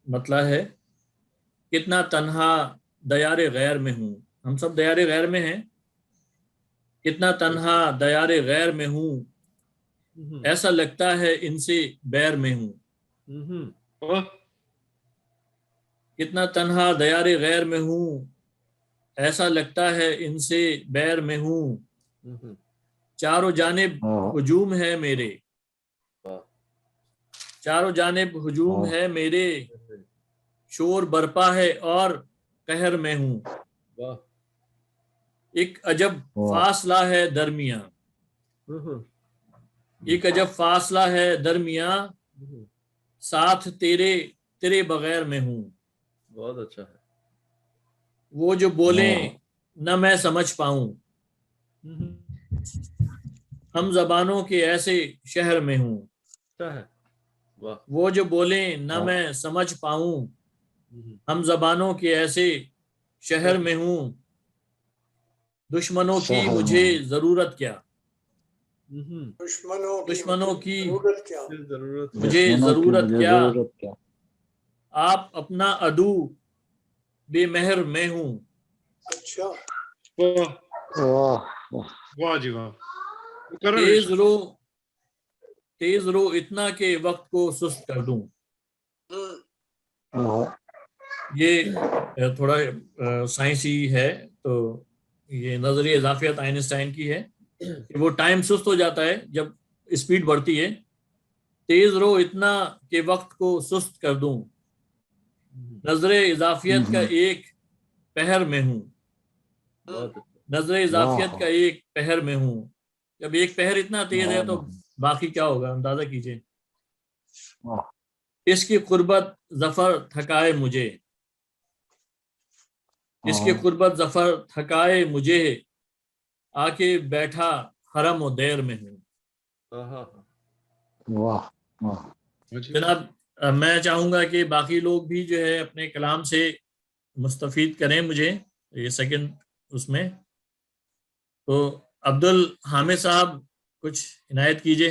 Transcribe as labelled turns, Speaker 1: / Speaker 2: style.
Speaker 1: مطلب ہے کتنا تنہا دیار غیر میں ہوں. ہم سب دیار غیر میں ہیں. کتنا تنہا دیار غیر میں ہوں، ایسا لگتا ہے ان سے بیر میں ہوں. کتنا تنہا دیار غیر میں ہوں، ایسا لگتا ہے ان سے بیر میں ہوں. چاروں جانب ہجوم ہے میرے، چاروں جانب ہجوم ہے میرے، شور برپا ہے اور قہر میں ہوں. ایک عجب فاصلہ ہے درمیاں، ایک عجب فاصلہ ہے درمیاں، ساتھ تیرے بغیر میں ہوں.
Speaker 2: بہت اچھا ہے.
Speaker 1: وہ جو بولیں نہ میں سمجھ پاؤں، ہم زبانوں کے ایسے شہر میں ہوں.
Speaker 2: اچھا ہے. واہ.
Speaker 1: وہ جو بولیں نہ میں سمجھ پاؤں، ہم زبانوں کے ایسے شہر میں ہوں. دشمنوں کی مجھے ضرورت کیا، دشمنوں کی مجھے ضرورت کیا، آپ اپنا عدو بے مہر میں ہوں.
Speaker 3: اچھا.
Speaker 2: واہ جی واہ.
Speaker 1: تیز رو اتنا کہ وقت کو سست کر دوں. یہ تھوڑا سائنسی ہے، تو یہ نظریہ اضافیت آئنسٹائن کی ہے کہ وہ ٹائم سست ہو جاتا ہے جب اسپیڈ بڑھتی ہے. تیز رو اتنا کہ وقت کو سست کر دوں، نظر اضافیت کا ایک پہر میں ہوں. نظر اضافیت کا ایک پہر میں ہوں. جب ایک پہر اتنا تیز ہے تو باقی کیا ہوگا، اندازہ کیجئے. اس کی قربت ظفر تھکائے مجھے، اس کی قربت ظفر تھکائے مجھے، آ کے بیٹھا حرم و دیر میں ہوں. جناب میں چاہوں گا کہ باقی لوگ بھی جو ہے اپنے کلام سے مستفید کریں مجھے یہ سیکنڈ اس میں. تو عبد الحامد صاحب کچھ عنایت کیجئے.